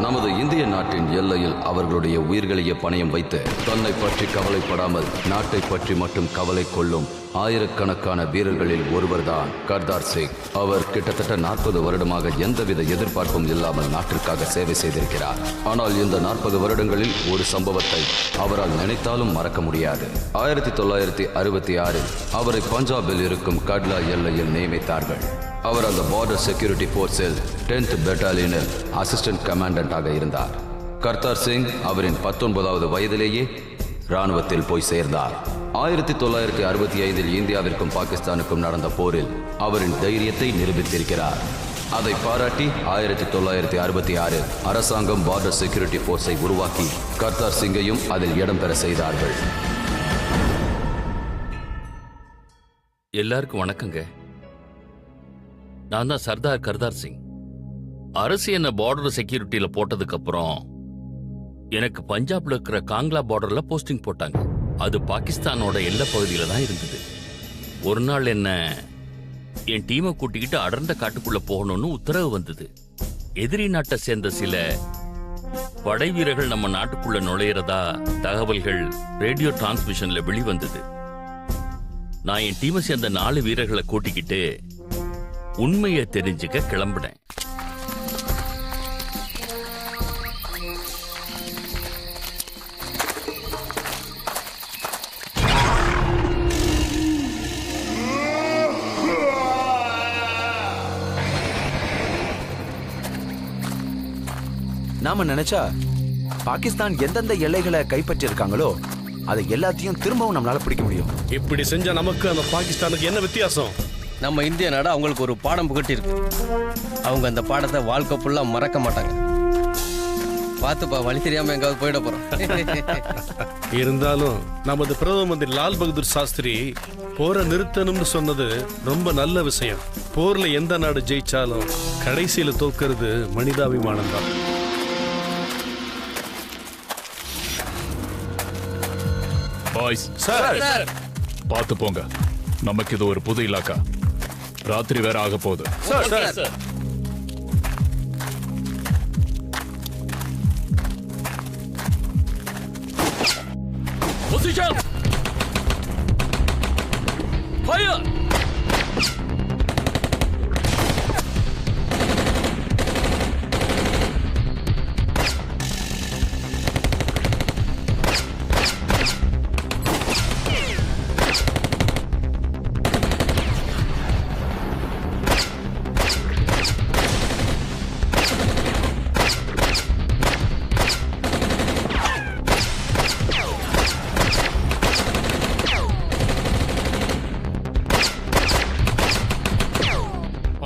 நமது இந்திய நாட்டின் எல்லையில் அவர்களுடைய உயிர்களையே பணயம் வைத்து தன்னை பற்றி கவலைப்படாமல் நாட்டை பற்றி மட்டும் கவலை கொள்ளும் ஆயிரக்கணக்கான வீரர்களில் ஒருவர்தான் கர்தார் சிங். அவர் கிட்டத்தட்ட 40 வருடமாக எந்தவித எதிர்பார்ப்பும் இல்லாமல் நாட்டிற்காக சேவை செய்திருக்கிறார். ஆனால் இந்த 40 வருடங்களில் ஒரு சம்பவத்தை அவரால் நினைத்தாலும் மறக்க முடியாது. 1966 அவரை பஞ்சாபில் இருக்கும் கட்லா எல்லையில் நியமித்தார்கள். அவர் அந்த பார்டர் செக்யூரிட்டி போர்ஸில் 10th பெட்டாலியனில் அசிஸ்டன்ட் கமாண்டன்டாக இருந்தார். கர்தார் சிங் அவரின் 19வது வயதிலேயே இராணுவத்தில் போய் சேர்ந்தார். 1965 இந்தியாவிற்கும் பாகிஸ்தானுக்கும் நடந்த போரில் அவரின் தைரியத்தை நிரூபித்திருக்கிறார். அதை பாராட்டி 1966 அரசாங்கம் பார்டர் செக்யூரிட்டி போர்ஸை உருவாக்கி கர்தார் சிங்கையும் அதில் இடம்பெற செய்தார்கள். எல்லாருக்கும் வணக்கங்க. நான் தான் சர்தார் கர்தார் சிங். அரசு என்ன பார்டர் செக்யூரிட்டியில போட்டதுக்கு அப்புறம் எனக்கு பஞ்சாப்ல இருக்கிற காங்லா பார்டர்ல போஸ்டிங் போட்டாங்க. அது பாகிஸ்தானோட எல்லை பகுதியில தான் இருந்தது. ஒரு நாள் என்ன என் டீமை கூட்டிக்கிட்டு அடர்ந்த காட்டுக்குள்ள போகணும்னு உத்தரவு வந்தது. எதிரி நாட்டை சேர்ந்த சில படை வீரர்கள் நம்ம நாட்டுக்குள்ள நுழையிறதா தகவல்கள் ரேடியோ டிரான்ஸ்மிஷன்ல வெளிவந்தது. நான் என் டீமை சேர்ந்த 4 வீரர்களை கூட்டிக்கிட்டு உண்மையை தெரிஞ்சுக்க கிளம்பினேன். நாம நினைச்சா பாகிஸ்தான் எந்தெந்த எல்லைகளை கைப்பற்றி இருக்காங்களோ அதை எல்லாத்தையும் திரும்பவும் நம்மளால பிடிக்க முடியும். இப்படி செஞ்சா நமக்கு அந்த பாகிஸ்தானுக்கு என்ன வித்தியாசம்? நம்ம இந்திய நாடு அவங்களுக்கு ஒரு பாடம் புகட்டி இருக்கு. அவங்க அந்த பாடத்தை வாழ்க்கை ஃபுல்லா மறக்க மாட்டாங்க. பார்த்துப்பா, வழி தெரியாம எங்காவது போயிட போறோம். இருந்தாலும் நமது பிரதம மந்திரி லால் பகதூர் சாஸ்திரி போரை நிறுத்தணும்னு சொன்னது ரொம்ப நல்ல விஷயம். போர்ல எந்த நாடு ஜெயிச்சாலும் கடைசியில தோக்கிறது மனிதாபிமானம் தான். சார் பார்த்து போங்க. நமக்கு இது ஒரு புது இலாக்கா. ராத்திரி வேற ஆக போகுது. Position fire.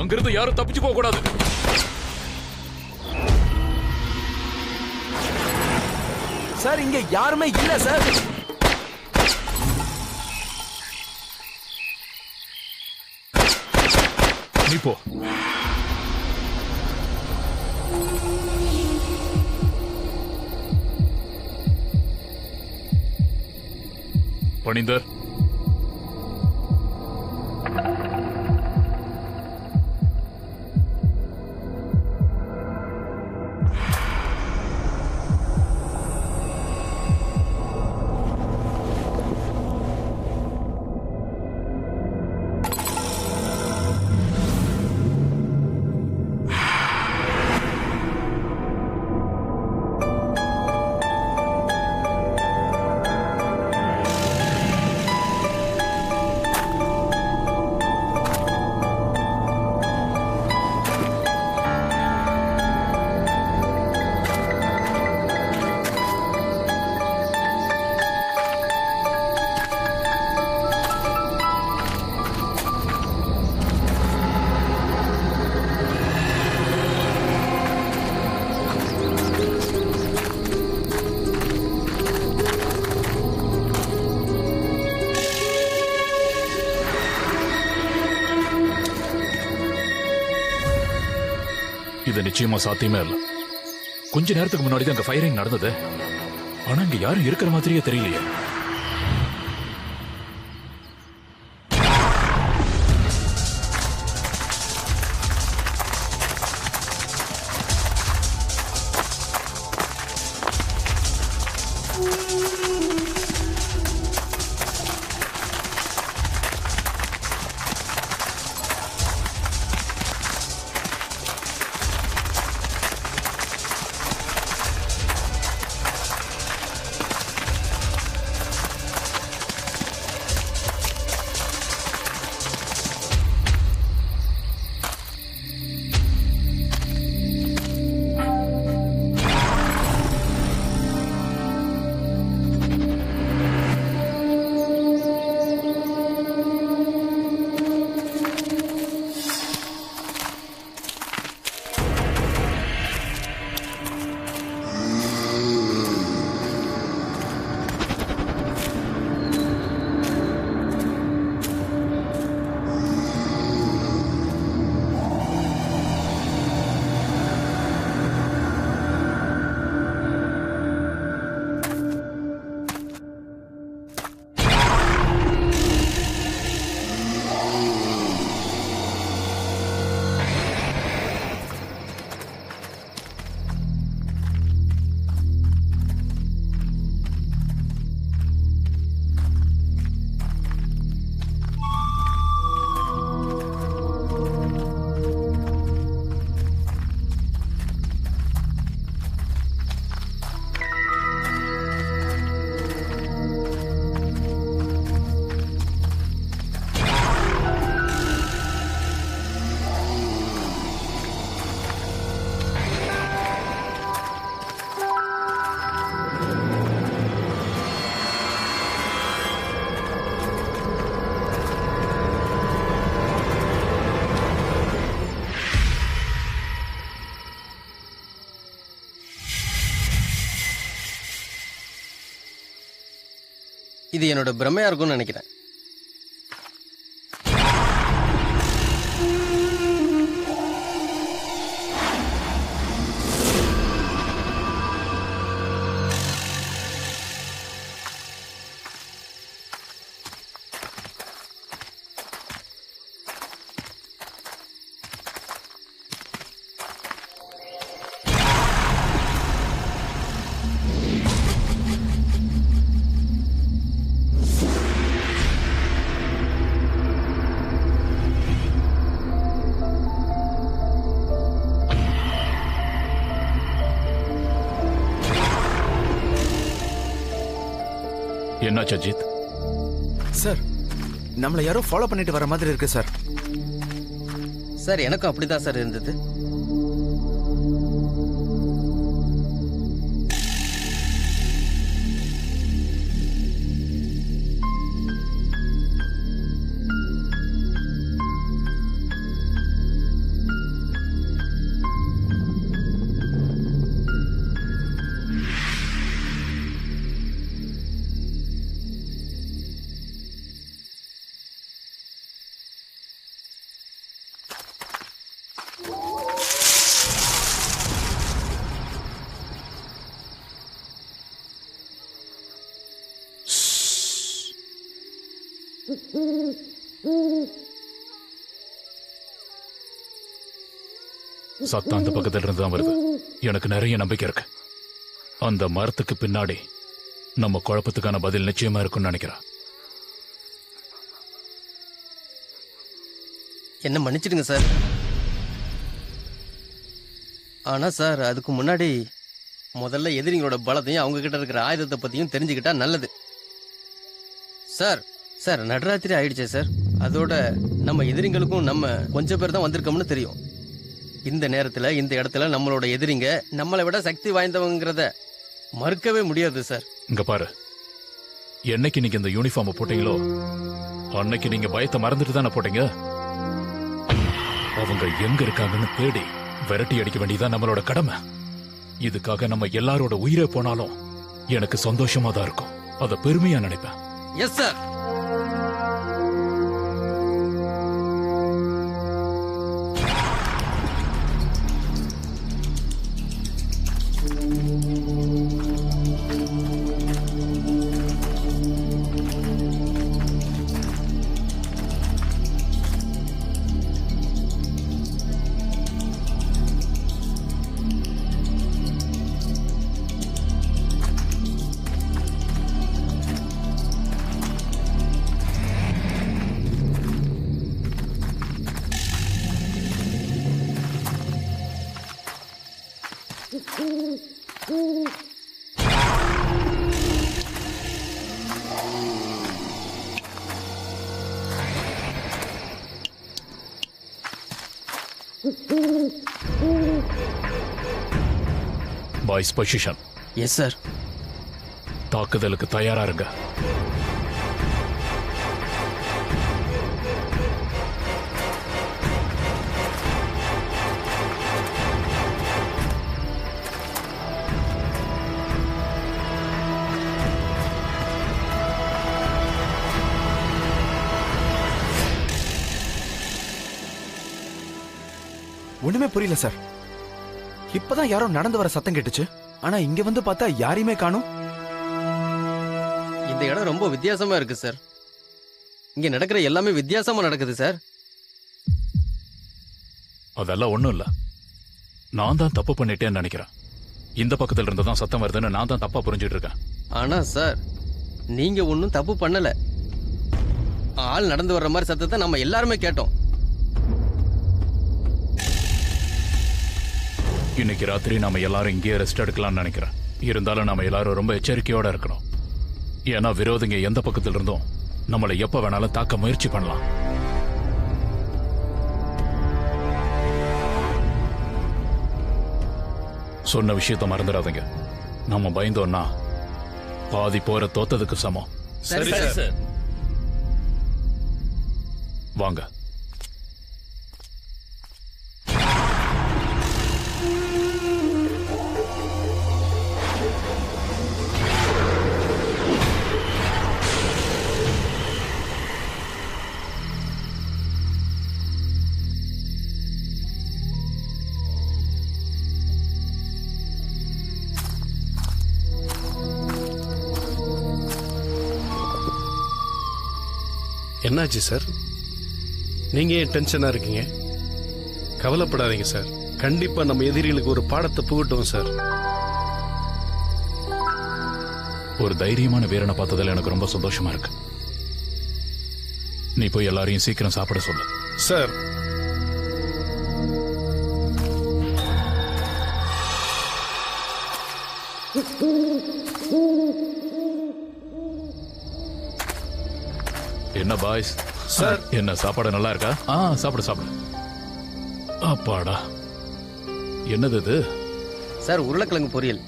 அங்கிருந்து யாரும் தப்பிச்சு போக கூடாது. சார் இங்க யாருமே இல்ல சார். நீ போ. பணிந்தர், இது நிச்சயமா சாத்தியமே இல்ல. கொஞ்ச நேரத்துக்கு முன்னாடி தான் அங்க ஃபயரிங் நடந்தது. ஆனா இங்க யாரும் இருக்கிற மாதிரியே தெரியலையே. இது என்னோட பிரமையா இருக்கும்னு நினைக்கிறேன். என்னாச்சு அஜித்? சார், நம்மளை யாரோ ஃபாலோ பண்ணிட்டு வர மாதிரி இருக்கு சார். சார் எனக்கும் அப்படிதான் சார் இருந்தது. சத்தம் அந்த பக்கத்துல இருந்து தான் வருது. எனக்கு நிறைய நம்பிக்கை இருக்கு. அந்த மரத்துக்கு பின்னாடி நம்ம குழப்பத்துக்கான பதில் நிச்சயமா இருக்கும்னு நினைக்கிறேன். என்ன மன்னிச்சிடுங்க சார். ஆனா சார், அதுக்கு முன்னாடி முதல்ல எதிரிங்களோட பலத்தையும் அவங்க கிட்ட இருக்கிற ஆயுதத்தை பத்தியும் தெரிஞ்சுக்கிட்டா நல்லது. சார் சார் நடுராத்திரி ஆயிடுச்சே சார். அதோட நம்ம எதிரிங்களுக்கும் நம்ம கொஞ்சம் பேர் தான் வந்திருக்கோம்னு தெரியும். இந்த நேரத்துல இந்த இடத்துல நம்மளோட எதிரிங்க நம்மளை விட சக்தி வாய்ந்தவங்கிறத மறுக்கவே முடியாது சார். இங்க பாரு, என்னைக்கு நீங்க இந்த யூனிஃபார்ம் போட்டீங்களோ அன்னைக்கு நீங்க பயத்தை மறந்துட்டு தானே போட்டீங்க. அவங்க எங்க இருக்காங்கன்னு தேடி விரட்டி அடிக்க வேண்டியதான் நம்மளோட கடமை. இதுக்காக நம்ம எல்லாரோட உயிரே போனாலும் எனக்கு சந்தோஷமா தான் இருக்கும். அத பெருமையா நினைப்பேன். Yes sir. Boys position. Yes sir. தாக்குதலுக்கு தயாரா இருங்க. ஒண்ணுமே புரியல சார். இப்பதான் யாரோ நடந்து வர சத்தம் கேட்டுச்சு. ஆனா இங்க வந்து பார்த்தா யாரையுமே காணோம். இந்த இடம் ரொம்ப வித்தியாசமா இருக்கு சார். இங்க நடக்கிற எல்லாமே வித்தியாசமா நடக்குது சார். அதெல்லாம் ஒண்ணும் இல்ல. நான் தான் தப்பு பண்ணிட்டேன்னு நினைக்கிறேன். இந்த பக்கத்துல இருந்து தான் சத்தம் வருதுன்னு நான் தான் தப்பா புரிஞ்சிட்டு இருக்கேன். ஆனா சார், நீங்க ஒன்றும் தப்பு பண்ணல. ஆள் நடந்து வர்ற மாதிரி சத்தத்தை நம்ம எல்லாருமே கேட்டோம். இன்னைக்கு ராத்திரி நாம எல்லாரும் இங்கேயே ரெஸ்ட் எடுக்கலாம்னு நினைக்கிறேன். இருந்தாலும் நாம எல்லாரும் ரொம்ப எச்சரிக்கையோட இருக்கணும். ஏன்னா விரோதிங்க எந்த பக்கத்துல இருந்தும் நம்மளை எப்ப வேணாலும் தாக்க முயற்சி பண்ணலாம். சொன்ன விஷயத்த மறந்துடாதீங்க. நம்ம பயந்தோம்னா பாதி போற தோத்ததுக்கு சமம். சரி சார். வாங்க. என்னாச்சு சார்? நீங்க ஏன் டென்ஷனா இருக்கீங்க? கவலைப்படாதீங்க சார். கண்டிப்பா நம்ம எதிரிகளுக்கு ஒரு பாடத்தை புகட்டுவோம் சார். ஒரு தைரியமான வீரனை பார்த்ததுல எனக்கு ரொம்ப சந்தோஷமா இருக்கு. நீ போய் எல்லாரையும் சீக்கிரம் சாப்பிட சொல்லு. சார். என்ன பாய்ஸ்? சார். என்ன சாப்பாடு நல்லா இருக்கா? சாப்பிடு சாப்பிடு. அப்பாடா, என்னது இது? சார், உருளைக்கிழங்கு பொரியல்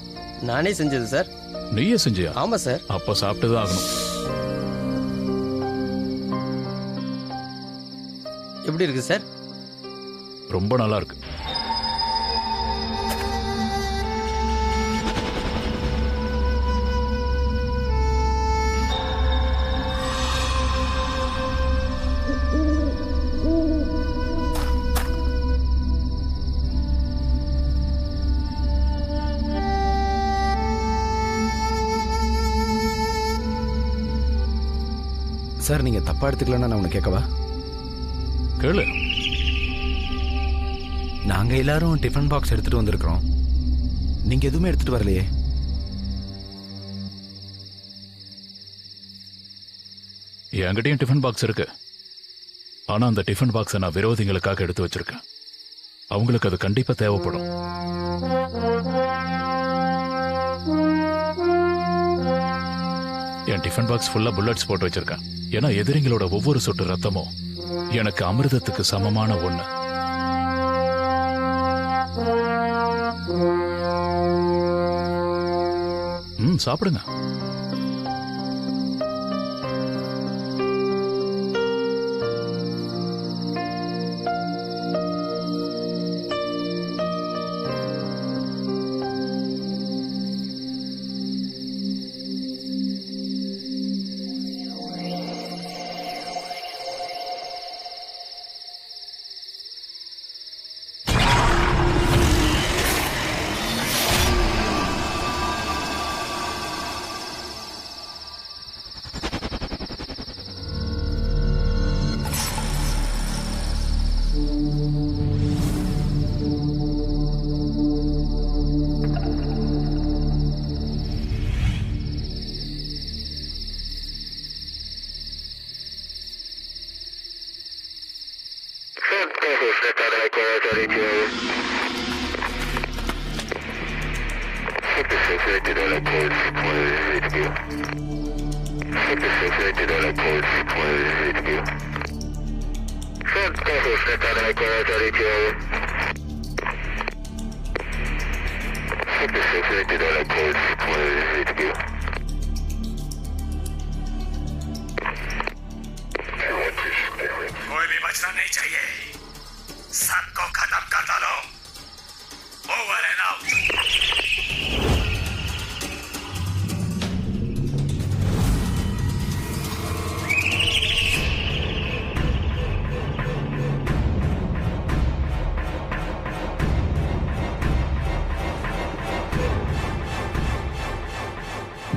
நானே செஞ்சது சார். நீயே செஞ்சியா? ஆமா சார். அப்ப சாப்பிட்டுதான் ஆகணும். எப்படி இருக்கு சார்? ரொம்ப நல்லா இருக்கு. சார், நீங்க தப்பா எடுத்துக்கலன்னா நான் உனக்கு கேட்கவா? கேளு. நாங்க எல்லாரும் டிஃபன் பாக்ஸ் எடுத்துட்டு வந்திருக்கிறோம். நீங்க எதுவுமே எடுத்துட்டு வரலையே. என்கிட்டயும் டிஃபன் பாக்ஸ் இருக்கு. ஆனா அந்த டிஃபன் பாக்ஸை நான் விரோதிகளுக்காக எடுத்து வச்சிருக்கேன். அவங்களுக்கு அது கண்டிப்பா தேவைப்படும். என் டிஃபன் பாக்ஸ் ஃபுல்லா புல்லட்ஸ் போட்டு வச்சிருக்கேன். ஏன்னா எதிரிங்களோட ஒவ்வொரு சொட்டு ரத்தமும் எனக்கு அமிர்தத்துக்கு சமமான ஒண்ணு. சாப்பிடுங்க. Set कोई भी बचना नहीं चाहिए, सबको खत्म कर डालो। Over and out.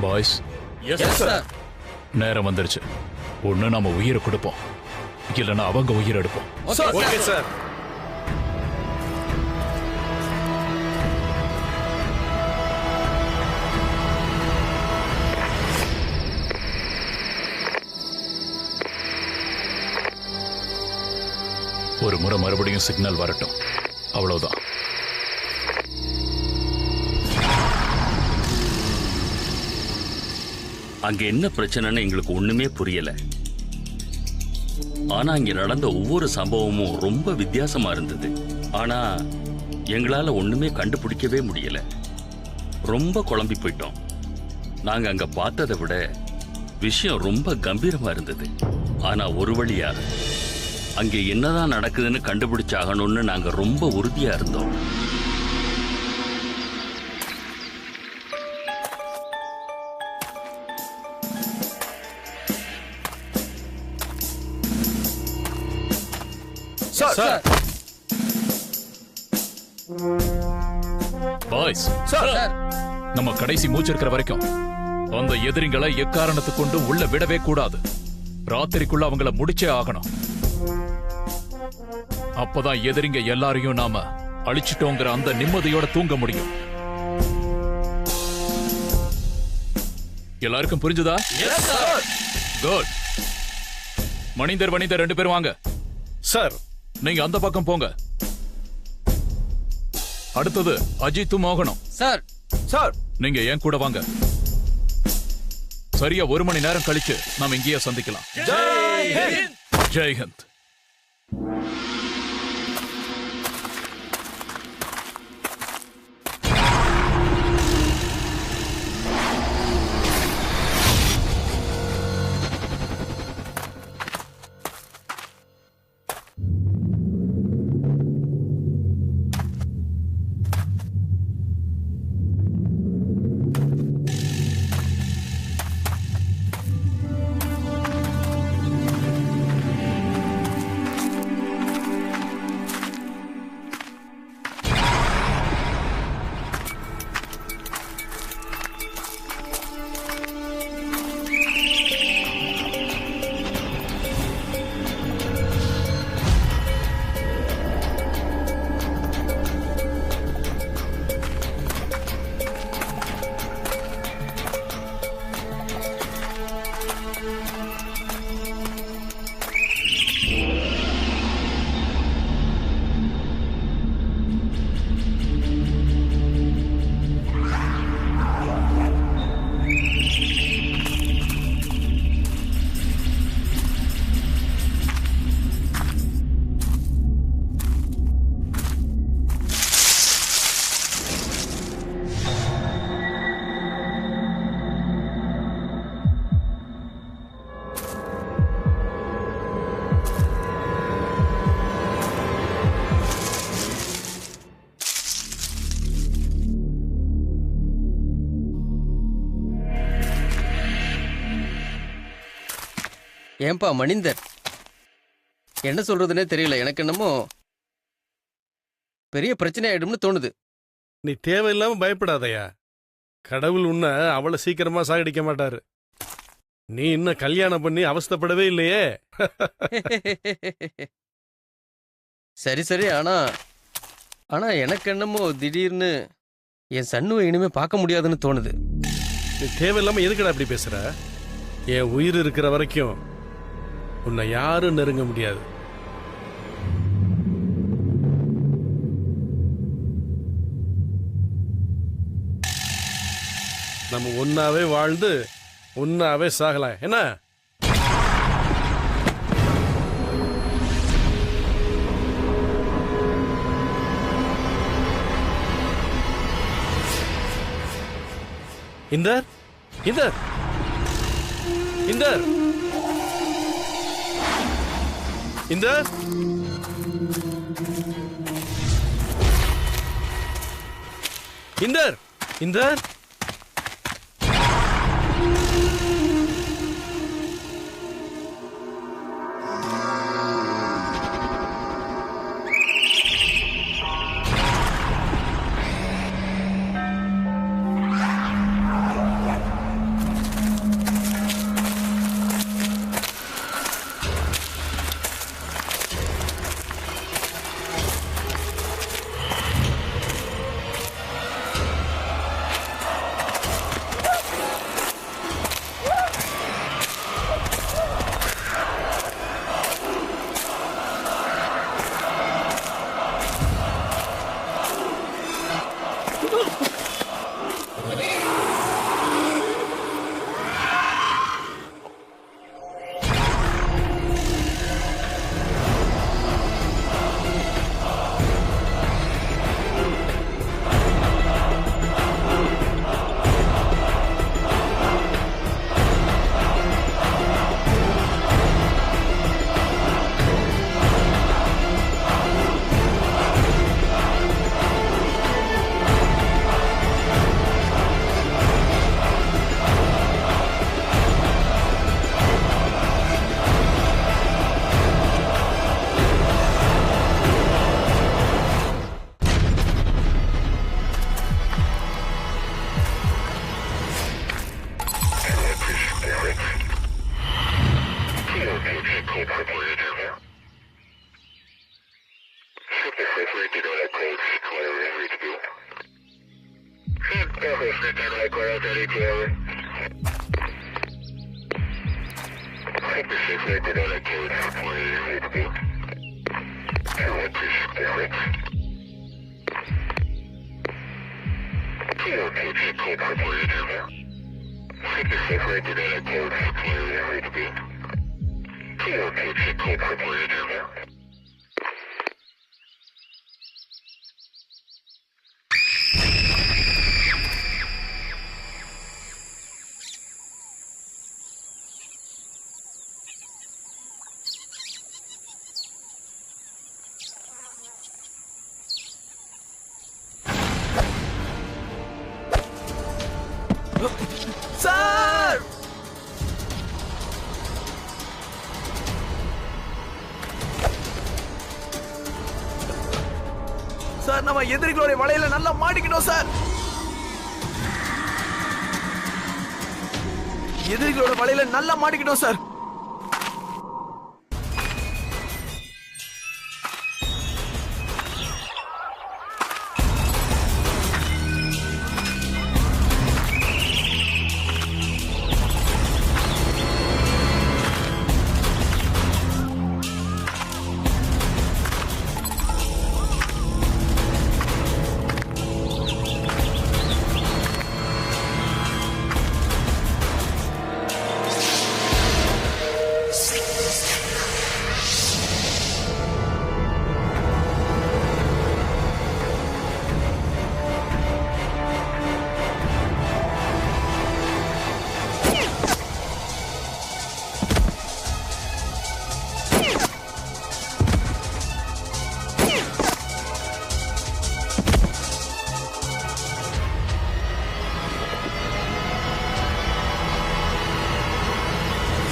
Boys, yes sir. நேரம் வந்துருச்சு. ஒண்ணு நாம உயிரை கொடுப்போம், இல்லைன்னா அவங்க உயிரை எடுப்போம். Okay sir. ஒரு முறை மறுபடியும் சிக்னல் வரட்டும், அவ்வளவுதான். அங்க என்ன பிரச்சனைன்னு எங்களுக்கு ஒண்ணுமே புரியல. ஆனா இங்க நடந்த ஒவ்வொரு சம்பவமும் ரொம்ப வித்தியாசமா இருந்தது. ஆனா எங்களால ஒண்ணுமே கண்டுபிடிக்கவே முடியல. ரொம்ப குழம்பி போயிட்டோம். நாங்க அங்க பார்த்ததை விட விஷயம் ரொம்ப கம்பீரமா இருந்தது. ஆனா ஒரு வழியா அங்க என்னதான் நடக்குதுன்னு கண்டுபிடிச்சாகணும்னு நாங்க ரொம்ப உறுதியா இருந்தோம். சார் பாய்ஸ், சார் நம்ம கடைசி மூச்சு இருக்கிற வரைக்கும் அந்த எதிரிங்களை எக்காரணத்தை கொண்டு உள்ள விடவே கூடாது. ராத்திரிக்குள்ள அவங்கள முடிச்சே ஆகணும். அப்பதான் எதிரிங்க எல்லாரையும் நாம அழிச்சிட்டோங்கிற அந்த நிம்மதியோட தூங்க முடியும். எல்லாருக்கும் புரிஞ்சுதா? குட். மணிந்தர் வணிந்தர் 2 பேரும் வாங்க. சார், நீங்க அந்த பக்கம் போங்க. அடுத்தது அஜித்தும் மோகனும். சார் சார் நீங்க ஏன் கூட வாங்க. சரியா 1 மணி நேரம் கழிச்சு நாம இங்கேயே சந்திக்கலாம். ஜெய் ஹிந்த். ஏன்பா மணிந்தர், என்ன சொல்றதுன்னே தெரியல. எனக்கு என்னமோ பெரிய பிரச்சனை ஆயிடும்னு தோணுது. நீ தேவையில்லாம பயப்படாதயா. கடவுள் உன்னை அவ்வளவு சீக்கிரமா சாகடிக்க மாட்டாரு. நீ இன்னும் கல்யாணம் பண்ணி அவஸ்தைப்படவே இல்லையே. சரி சரி, ஆனா எனக்கு என்னமோ திடீர்னு என் சண்ணுவை இனிமே பார்க்க முடியாதுன்னு தோணுது. நீ தேவையில்லாம எதுக்குடா அப்படி பேசுற? என் உயிர் இருக்கிற வரைக்கும் உன்னை யாரும் நெருங்க முடியாது. நம்ம ஒன்னாவே வாழ்ந்து ஒன்னாவே சாகலாம். என்ன? இந்தர் இந்தர் இந்தர் இந்தர் இந்தர் இந்தர் சார் சார் நம்ம எதிரிகளுடைய வலையில நல்லா மாட்டிக்கிட்டோம் சார். எதிரிகளோட வலையில நல்லா மாட்டிக்கிட்டோம் சார்.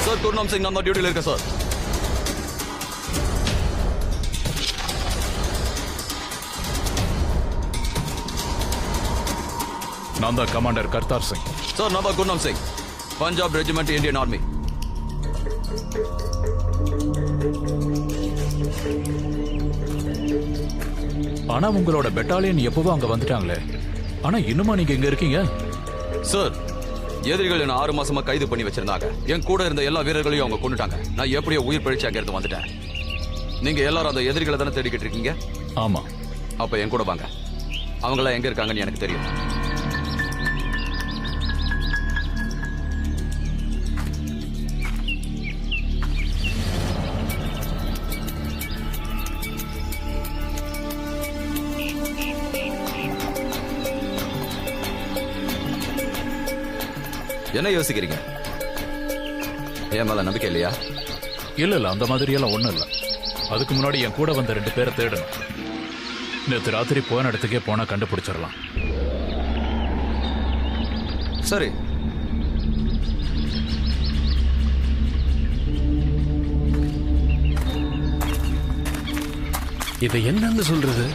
சார் குர்நாம் சிங் நான் தான் டியூட்டியில் இருக்கேன் சார். நான் தான் கமாண்டர் கர்தார் சிங். சார் நான் தான் Gurnam Singh, Punjab regiment Indian army. ஆனா உங்களோட பெட்டாலியன் எப்பவோ அங்க வந்துட்டாங்களே, ஆனா இன்னுமா நீங்க இங்க இருக்கீங்க? சார் எதிரிகள் என்ன 6 மாசமா கைது பண்ணி வச்சிருந்தாங்க. என் கூட இருந்த எல்லா வீரர்களையும் அவங்க கொண்டுட்டாங்க. நான் எப்படியோ உயிர் பழிச்சு அங்க இருந்து வந்துட்டேன். நீங்க எல்லாரும் அந்த எதிரிகளை தானே தேடிக்கிட்டு இருக்கீங்க? ஆமா. அப்ப என் கூட வாங்க. அவங்களாம் எங்க இருக்காங்கன்னு எனக்கு தெரியும். என்ன யோசிக்கிறீங்க? என் மேல நம்பிக்கை இல்லையா? இல்ல அந்த மாதிரியெல்லாம் ஒண்ணும் இல்ல. அதுக்கு முன்னாடி என் கூட வந்த 2 பேரை தேடணும். நேற்று ராத்திரி போன இடத்துக்கே போனா கண்டுபிடிச்சிடலாம். சரி, இதை என்னன்னு சொல்றது?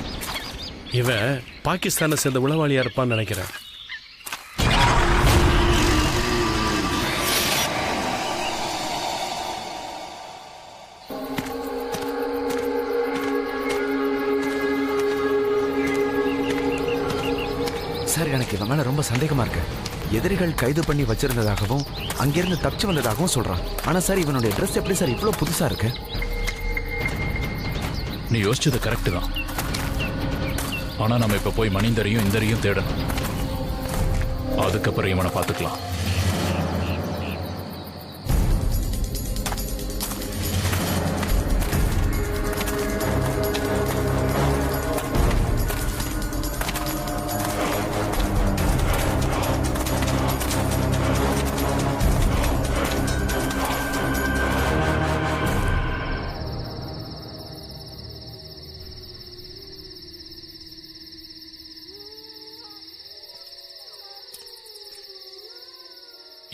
இவன் பாகிஸ்தானை சேர்ந்த உளவாளியா இருப்பான்னு நினைக்கிறேன். சார், எனக்கு இவன் மேல ரொம்ப சந்தேகமா இருக்கு. எதிரிகள் கைது பண்ணி வச்சிருந்ததாகவும் அங்கிருந்து தப்பிச்சு வந்ததாகவும் சொல்றான். ஆனா சார், இவனுடைய ட்ரெஸ் எப்படி சார் இவ்வளவு புதுசா இருக்கு? நீ யோசிச்சது கரெக்ட் தான். ஆனா நம்ம இப்ப போய் மணிந்தரையும் இந்தரையும் தேடணும். அதுக்கப்புறம் இவனை பார்த்துக்கலாம்.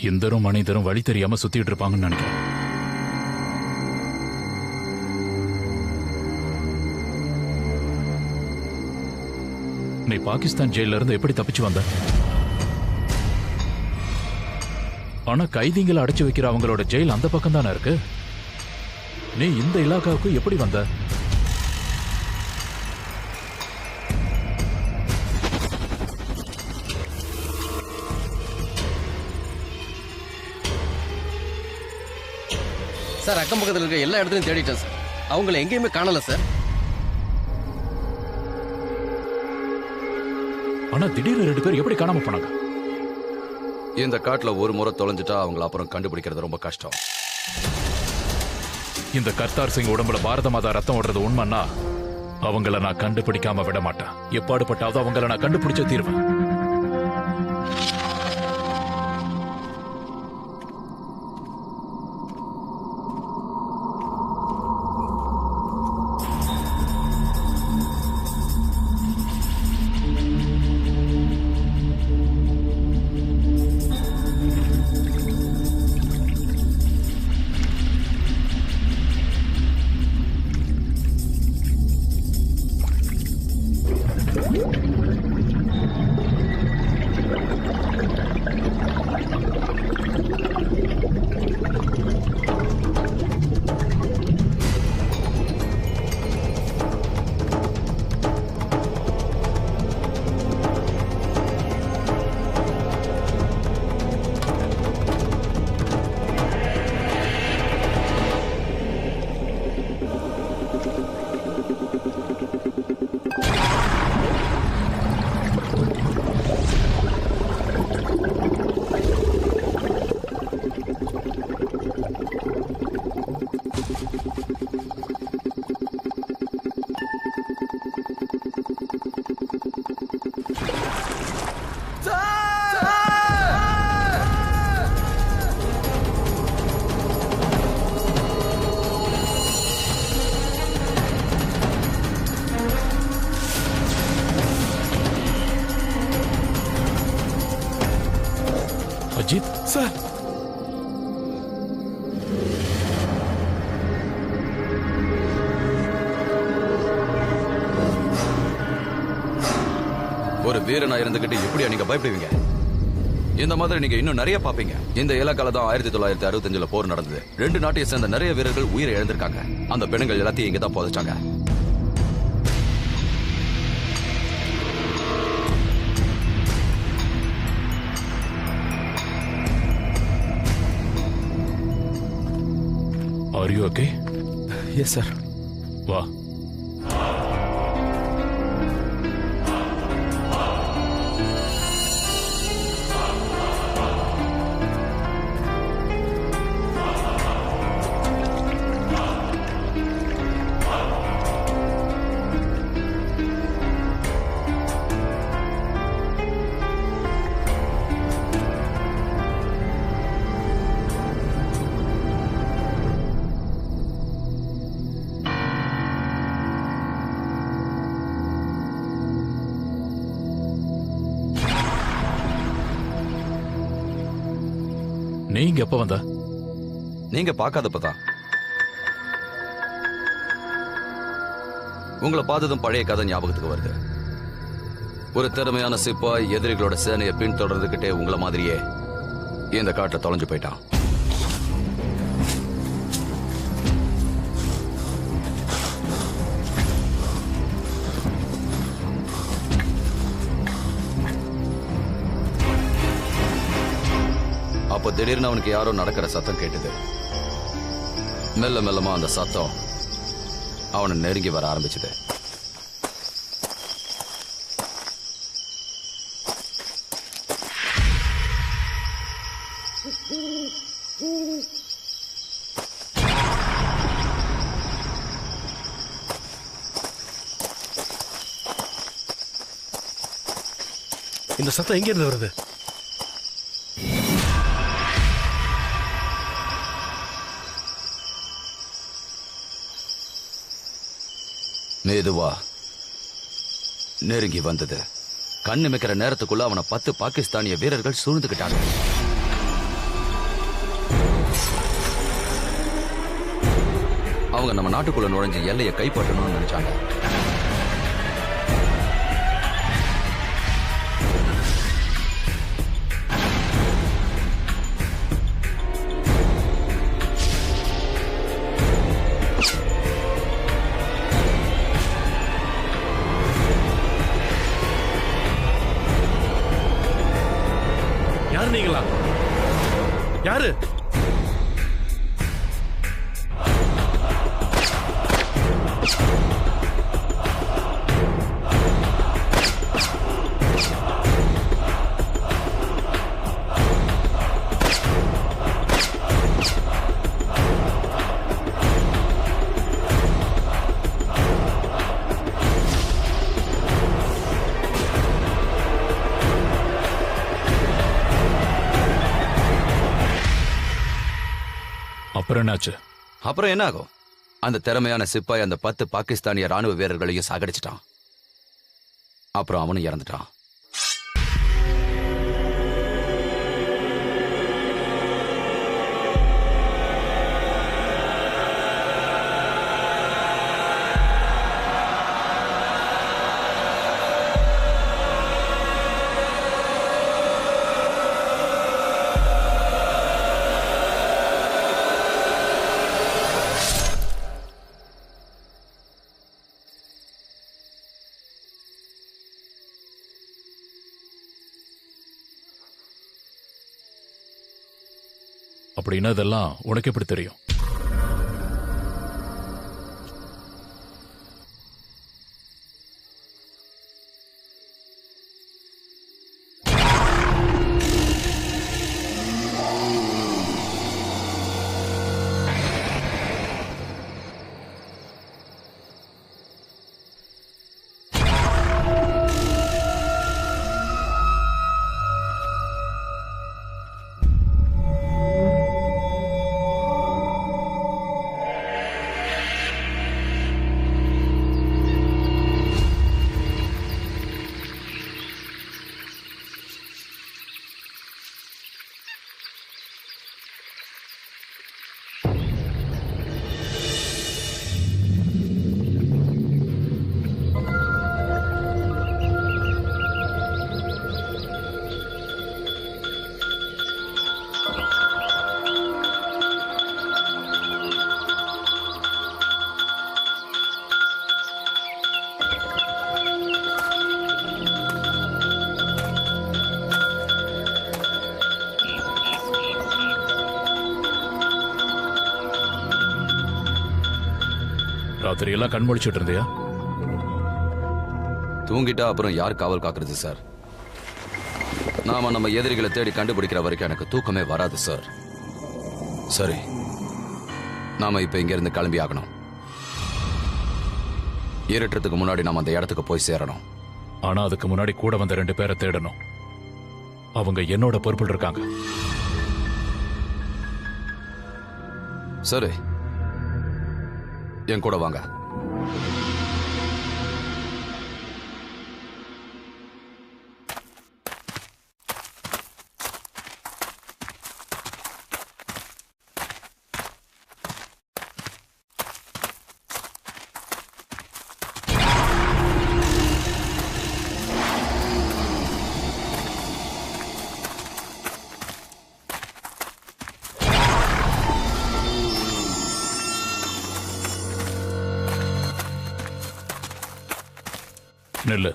இந்தரும் மனிதரும் வழி தெரியாம சுத்திட்டு இருப்பாங்கன்னு நினைக்கிறேன். நீ பாகிஸ்தான் ஜெயில இருந்து எப்படி தப்பிச்சு வந்த? ஆனா கைதிங்களை அடைச்சு வைக்கிற அவங்களோட ஜெயில் அந்த பக்கம் தானே இருக்கு. நீ இந்த இலாக்காவுக்கு எப்படி வந்த? சார், அக்கம் பக்கத்தில் இருக்க எல்லா இடத்துலையும் தேடிட்டேன் சார். அவங்கள எங்கேயுமே காணல சார். ஆனா திடீர்னு 2 பேர் எப்படி காணாம போனாங்க? இந்த காட்டுல ஒரு முறை தொலைஞ்சிட்டா அவங்கள அப்புறம் கண்டுபிடிக்கிறது ரொம்ப கஷ்டம். இந்த கர்த்தார் சிங் உடம்புல பாரத மாதா ரத்தம் ஓடுறது உண்மைன்னா அவங்கள நான் கண்டுபிடிக்காம விட மாட்டேன். எப்பாடுபட்டாவது அவங்கள நான் கண்டுபிடிச்ச தீர்வேன். அஜித் சார், ஒரு வீரனா இருந்துகிட்டு எப்படியா நீங்க பயப்படுவீங்க? இந்த மாதிரி நீங்க இன்னும் நிறைய பாப்பீங்க. இந்த இலக்கால தான் 1965 போர் நடந்தது. 2 நாட்டையை சேர்ந்த நிறைய வீரர்கள் உயிரை இழந்திருக்காங்க. அந்த பெண்கள் எல்லாத்தையும் இங்க தான் புதைச்சாங்க. Are you okay? Yes, sir. வா. நீங்க எப்ப வந்த? நீங்க பார்க்காதப்பதான். உங்களை பார்த்ததும் பழைய கதை ஞாபகத்துக்கு வருது. ஒரு திறமையான சிப்பாய் எதிரிகளோட சேனையை பின்தொடர்ந்துகிட்டே உங்களை மாதிரியே இந்த காட்டுல தொலைஞ்சு போயிட்டான். அப்போ திடீர்னு அவனுக்கு யாரோ நடக்கிற சத்தம் கேட்டது. மெல்ல மெல்லமா அந்த சத்தம் அவனை நெருங்கி வர ஆரம்பிச்சது. இந்த சத்தம் எங்க இருந்து வருது? மெதுவா நெருங்கி வந்தது. கண்ணு மிக்கிற நேரத்துக்குள்ள அவனை 10 பாகிஸ்தானிய வீரர்கள் சூழ்ந்துகிட்டாங்க. அவங்க நம்ம நாட்டுக்குள்ள நுழைஞ்சு எல்லையை கைப்பற்றணும்னு நினைச்சாங்க. யாரு நீங்களா? யாரு? அப்புறம் என்னாச்சு? அப்புறம் என்ன ஆகும்? அந்த திறமையான சிப்பாய் அந்த 10 பாகிஸ்தானிய ராணுவ வீரர்களையும் சாகடிச்சிட்டான். அப்புறம் அவனும் இறந்துட்டான். அப்படின்னா இதெல்லாம் உனக்கு எப்படி தெரியும்? ராத்திரி எல்லாம் கண் முழிச்சிட்டு இருந்தியா? தூங்கிட்டா அப்புறம் யார் காவல் காக்குறது சார்? நாம நம்ம எதிரிகளை தேடி கண்டுபிடிக்கிற வரைக்கும் எனக்கு தூக்கமே வராது சார். சரி, நாம இப்ப இங்க இருந்து கிளம்பி ஆகணும். இருட்டுறதுக்கு முன்னாடி நாம அந்த இடத்துக்கு போய் சேரணும். ஆனா அதுக்கு முன்னாடி கூட வந்த 2 பேரை தேடணும். அவங்க என்னோட பொறுப்பில் இருக்காங்க. சரி, என் கூட வாங்க. நெல்லு.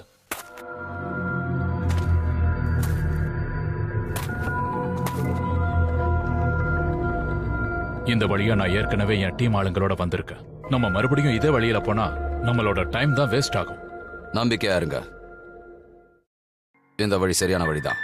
இந்த வழியா நான் ஏற்கனவே என் டீம் ஆளுங்களோட வந்திருக்கேன். நம்ம மறுபடியும் இதே வழியில போனா நம்மளோட டைம் தான் வேஸ்ட் ஆகும். நம்பிக்கையா இருங்க, இந்த வழி சரியான வழிதான்.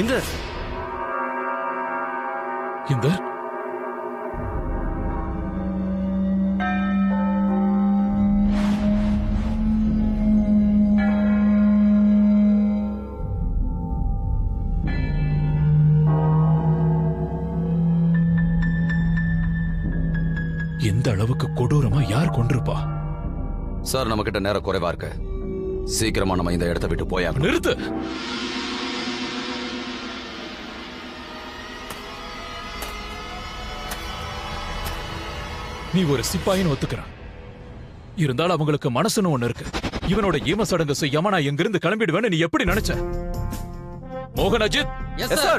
இந்தர், இந்தர், இந்த அளவுக்கு கொடூரமா யார் கொண்டிருப்பா? சார், நம்ம கிட்ட நேரம் குறைவா இருக்கு. சீக்கிரமா நம்ம இந்த இடத்தை விட்டு போயாங்க. நிறுத்து. நீ ஒரு சிப்பாயின்னு ஒத்துக்கிறான். இருந்தாலும் அவங்களுக்கு மனசுன்னு ஒண்ணு இருக்கு. இவனோட ஈம சடங்கு செய்யாம நான் எங்கிருந்து கிளம்பிடுவேன்னு நீ எப்படி நினைச்ச? மோகன், அஜித், Yes, sir.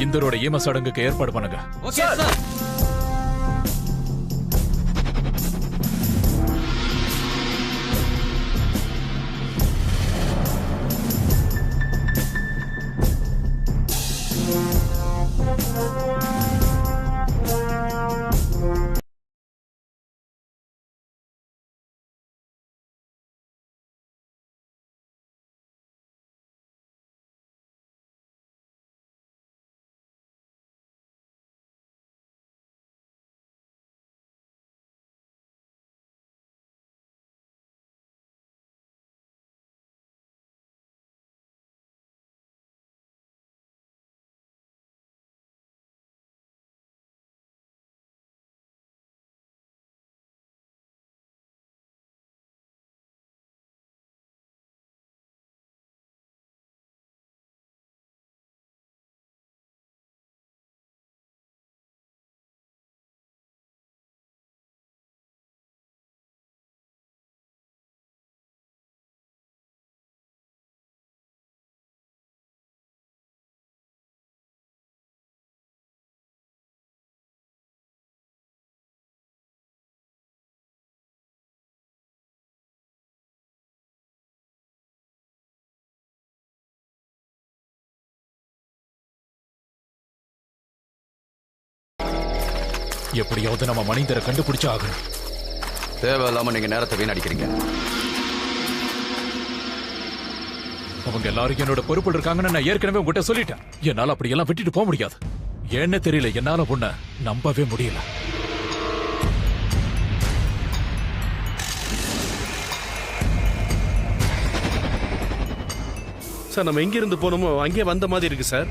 இந்தரோட ஈம சடங்குக்கு ஏற்பாடு பண்ணுங்க. Okay sir. எப்படியாவது நம்ம மனிதரை கண்டுபிடிச்சு ஆகணும். தேவையில்லாம நீங்க நேரத்தை வீணடிக்கிறீங்க. அவங்க எல்லாரும் என்னோட பொறுப்புல இருக்காங்கன்னு நான் ஏற்கனவே உங்ககிட்ட சொல்லிட்டேன். என்னால அப்படி எல்லாம் விட்டுட்டு போக முடியாது. ஏன்னு தெரியல, என்னால உன்னை நம்பவே முடியல. சார், நம்ம எங்கிருந்து போனோமோ அங்கே வந்த மாதிரி இருக்கு சார்.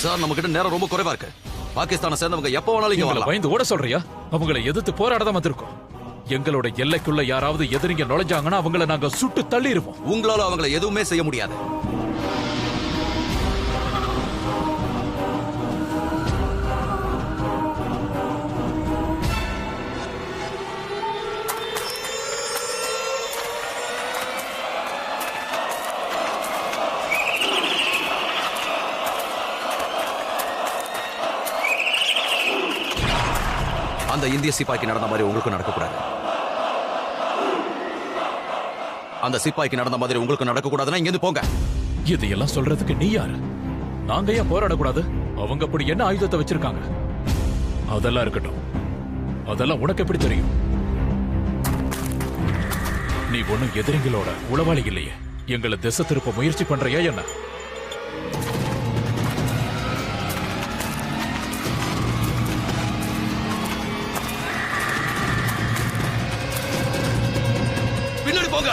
சார், நம்ம கிட்ட நேரம் ரொம்ப குறைவா இருக்கு. பாகிஸ்தானை சேர்ந்தவங்க எப்ப வேணாலும் இங்க எங்களை வரலாம். பயந்து ஓட சொல்றியா? அவங்களை எதிர்த்து போராடதான் வந்திருக்கோம். எங்களோட எல்லைக்குள்ள யாராவது எதிரிங்க நுழைஞ்சாங்கன்னா அவங்கள நாங்க சுட்டு தள்ளிடுவோம். உங்களால அவங்களை எதுவுமே செய்ய முடியாது. அந்த இந்திய சிப்பாய்க்கு நடந்த மாதிரி உங்களுக்கு நடக்கக்கூடாது. அந்த சிப்பாய்க்கு நடந்த மாதிரி உங்களுக்கு நடக்கக்கூடாதுன்னா இங்கிருந்து போங்க. இதையெல்லாம் சொல்றதுக்கு நீ யாரு? நாங்க ஏன் போராடக்கூடாது? அவங்க அப்படி என்ன ஆயுதத்தை வச்சிருக்காங்க? அதெல்லாம் இருக்கட்டும். அதெல்லாம் உனக்கு எப்படி தெரியும்? நீ ஒண்ணும் எதிரிகளோட உளவாளி இல்லையே. எங்களை திசை திருப்ப முயற்சி பண்றியா என்ன? பின்னாடி போங்க.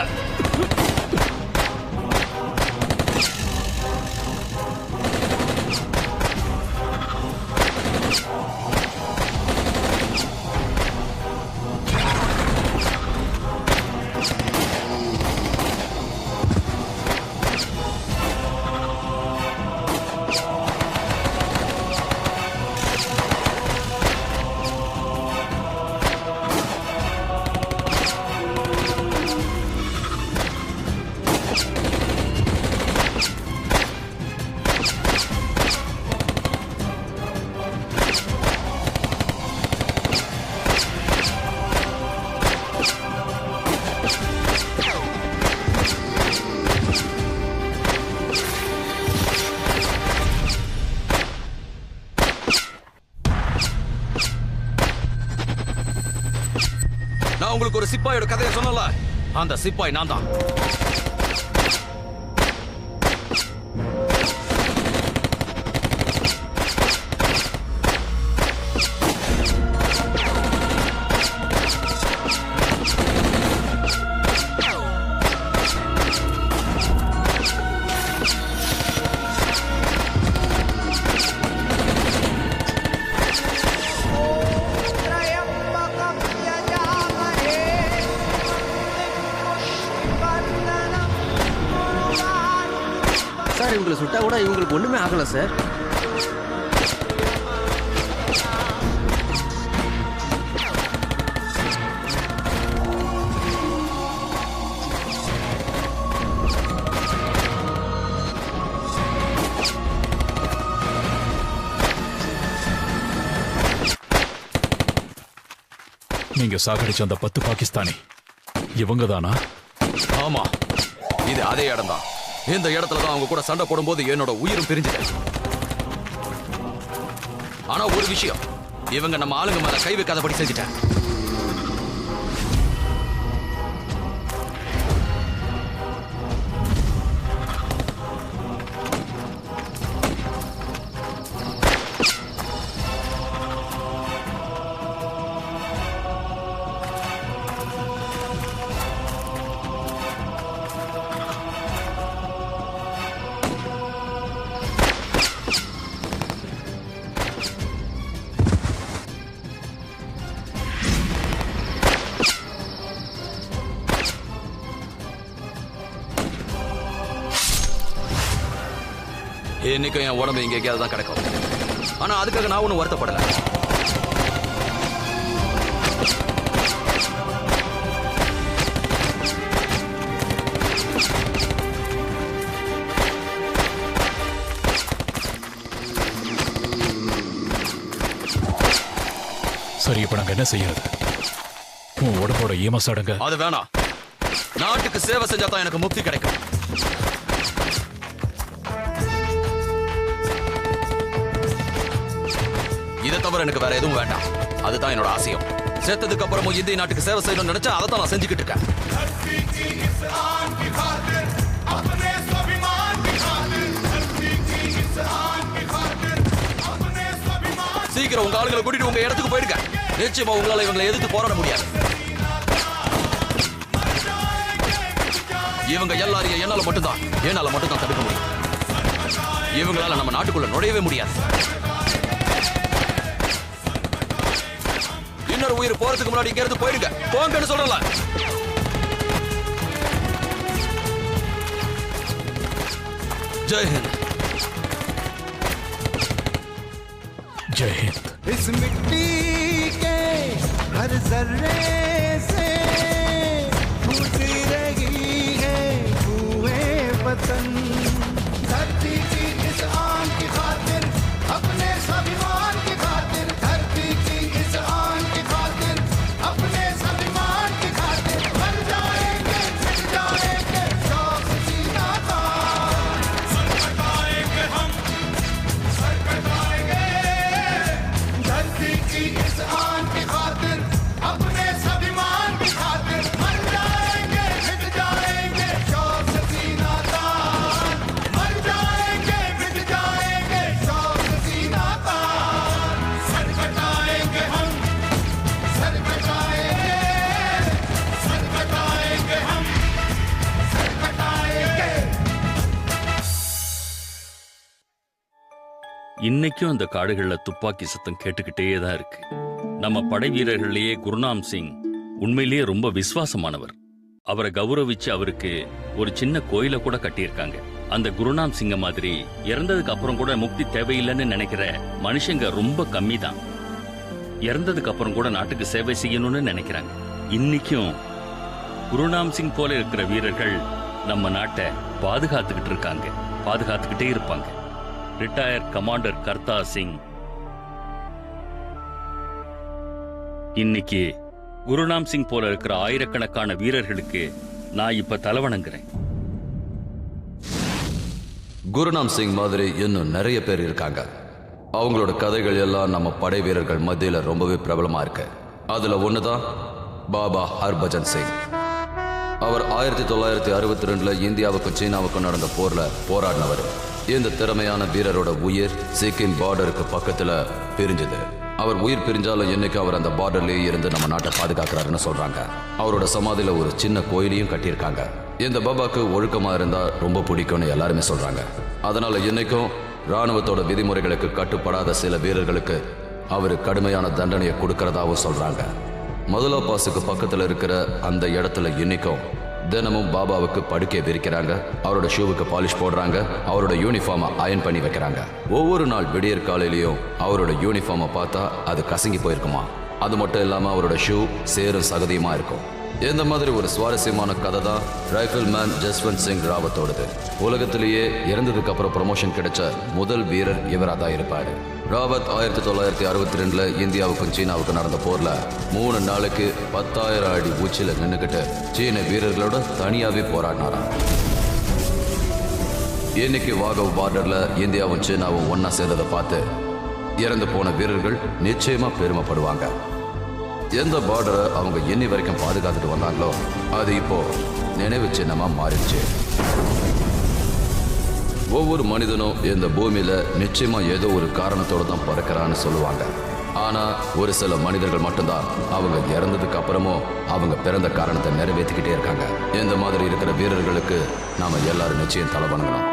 நான் உங்களுக்கு ஒரு சிப்பாயோட கதையை சொன்னல, அந்த சிப்பாய் நான் தான். சார் இவங்களை சுட்டா கூட இவங்களுக்கு ஒண்ணுமே ஆகல சார். நீங்க சாகடிச்ச அந்த 10 பாகிஸ்தானி இவங்க தானா? ஆமா, இது அதே இடம் தான். இந்த இடத்துல தான் அவங்க கூட சண்டை போடும்போது என்னோட உயிரும் பிரிஞ்சுது. ஆனா ஒரு விஷயம், இவங்க நம்ம ஆளுங்க மேல கை வைக்காதபடி செஞ்சுட்டேன். இன்னைக்கும் என் உடம்பு இங்க எங்கேயாவது தான் கிடைக்கும். ஆனா அதுக்காக நான் ஒன்றும் வருத்தப்படல. சரி, இப்ப நாங்க என்ன செய்யறது? உன் உடம்போட ஈமசாடுங்க. அது வேணாம். நாட்டுக்கு சேவை செஞ்சா தான் எனக்கு முக்தி கிடைக்கும். இதை தவிர எனக்கு வேற எதுவும் வேண்டாம். அதுதான் என்னோட ஆசையம். சேர்த்ததுக்கு அப்புறமும் இந்திய நாட்டுக்கு சேவை செய்யணும்னு நினைச்சா அதை தான் நான் செஞ்சுக்கிட்டு இருக்கேன். சீக்கிரம் உங்க ஆளுங்களை கூட்டிட்டு உங்க இடத்துக்கு போயிடுங்க. நிச்சயமா உங்களால இவங்களை எதிர்த்து போராட முடியாது. இவங்க எல்லாரையும் என்னால மட்டும்தான் தடுக்க முடியும். இவங்களால நம்ம நாட்டுக்குள்ள நுழையவே முடியாது. இன்னொரு உயிர் போறதுக்கு முன்னாடி இங்க இருந்து போயிடுங்க. போங்கன்னு சொல்லல. ஜெய் ஹிந்த். जय हिंद। इस मिट्टी के हर जर्रे से टूटी रही है हुए वतन। धरती की इस आन की खातिर, अपने स्वाभिमान की खातिर, धरती की इस आन की खातिर, अपने स्वाभिमान की खातिर मर जाएंगे, मिट जाएंगे, शौक सीना का सर कटाएंगे हम, सर कटाएंगे। धरती की इस आन की खातिर, अपने स्वाभिमान की खातिर मर जाएंगे, मिट जाएंगे, शौक सीना का मर जाएंगे, मिट जाएंगे, शौक सीना का सर कटाएंगे हम, सर कटाएंगे, सर कटाएंगे हम, सर कटाएंगे। இன்னைக்கும் அந்த காடுகள்ல துப்பாக்கி சத்தம் கேட்டுக்கிட்டே தான் இருக்கு. நம்ம படை வீரர்கள்லயே குருநாம் சிங் உண்மையிலேயே ரொம்ப விசுவாசமானவர். அவரை கௌரவிச்சு அவருக்கு ஒரு சின்ன கோயிலை கூட கட்டியிருக்காங்க. அந்த குருநாம் சிங்க மாதிரி இறந்ததுக்கு அப்புறம் கூட முக்தி தேவையில்லைன்னு நினைக்கிற மனுஷங்க ரொம்ப கம்மி தான். இறந்ததுக்கு அப்புறம் கூட நாட்டுக்கு சேவை செய்யணும்னு நினைக்கிறாங்க. இன்னைக்கும் குருநாம் சிங் போல இருக்கிற வீரர்கள் நம்ம நாட்டை பாதுகாத்துக்கிட்டு இருக்காங்க, பாதுகாத்துக்கிட்டே இருப்பாங்க. ரிட்டையர் கமாண்டர் கர்தார் சிங் இன்னைக்கு குருநாம் சிங் போல இருக்கிற ஆயிரக்கணக்கான வீரர்களுக்கு நான் இப்ப தலைவணங்குறேன். குருநாம் சிங் மாதிரி இன்னும் நிறைய பேர் இருக்காங்க. அவங்களோட கதைகள் எல்லாம் நம்ம படை வீரர்கள் மத்தியில ரொம்பவே பிரபலமா இருக்கு. அதுல ஒண்ணுதான் பாபா ஹர்பஜன் சிங். அவர் 1962 இந்தியாவுக்கும் சீனாவுக்கும் நடந்த போர்ல போராடினவர். இந்த திறமையான வீரரோட உயிர் சிக்கிம் பார்டருக்கு பக்கத்துல பிரிஞ்சுது. அவர் உயிர் பிரிஞ்சாலும் இன்னைக்கு அவர் அந்த பார்டர்லயே இருந்து நம்ம நாட்டை பாதுகாக்கிறாருன்னு சொல்றாங்க. அவரோட சமாதியில ஒரு சின்ன கோயிலையும் கட்டியிருக்காங்க. இந்த பாபாக்கு ஒழுக்கமா இருந்தா ரொம்ப பிடிக்கும்னு எல்லாருமே சொல்றாங்க. அதனால இன்னைக்கும் ராணுவத்தோட விதிமுறைகளுக்கு கட்டுப்படாத சில வீரர்களுக்கு அவர் கடுமையான தண்டனையை கொடுக்கறதாவும் சொல்றாங்க. முதலா பாஸுக்கு பக்கத்துல இருக்கிற அந்த இடத்துல இன்னைக்கும் தினமும் பாபாவுக்கு படுக்கை விரிக்கிறாங்க, அவரோட ஷூவுக்கு பாலிஷ் போடுறாங்க, அவரோட யூனிஃபார்மை அயன் பண்ணி வைக்கிறாங்க. ஒவ்வொரு நாள் விடியற் காலையிலையும் அவரோட யூனிஃபார்மை பார்த்தா அது கசங்கி போயிருக்குமா. அது மட்டும் இல்லாம அவரோட ஷூ சேரும் சகதியுமா இருக்கும். இந்த மாதிரி ஒரு சுவாரஸ்யமான கதை தான் ரைஃபிள் மேன் ஜஸ்வந்த் சிங் ராவத்தோடது. உலகத்திலேயே இறந்ததுக்கு அப்புறம் ப்ரமோஷன் கிடைச்ச முதல் வீரர் இவராக தான் இருப்பாரு. ராவத் 1962 இந்தியாவுக்கும் சீனாவுக்கும் நடந்த போர்ல 3 நாளைக்கு 10,000 அடி உச்சில நின்னுக்கிட்டு சீன வீரர்களோட தனியாவே போராடினாராம். இன்னைக்கு வாகவ் பார்டர்ல இந்தியாவும் சீனாவும் ஒன்னா சேர்ந்ததை பார்த்து இறந்து போன வீரர்கள் நிச்சயமா பெருமைப்படுவாங்க. எந்த பார்டரை அவங்க இன்னி வரைக்கும் பாதுகாத்துட்டு வந்தாங்களோ அது இப்போ நினைவு சின்னமா மாறிடுச்சு. ஒவ்வொரு மனிதனும் இந்த பூமியில நிச்சயமா ஏதோ ஒரு காரணத்தோட தான் பிறக்கிறான்னு சொல்லுவாங்க. ஆனா ஒரு சில மனிதர்கள் மட்டும்தான் அவங்க இறந்ததுக்கு அப்புறமும் அவங்க பிறந்த காரணத்தை நிறைவேற்றிக்கிட்டே இருக்காங்க. இந்த மாதிரி இருக்கிற வீரர்களுக்கு நாம எல்லாரும் நிச்சயம் தலை வணங்கணும்.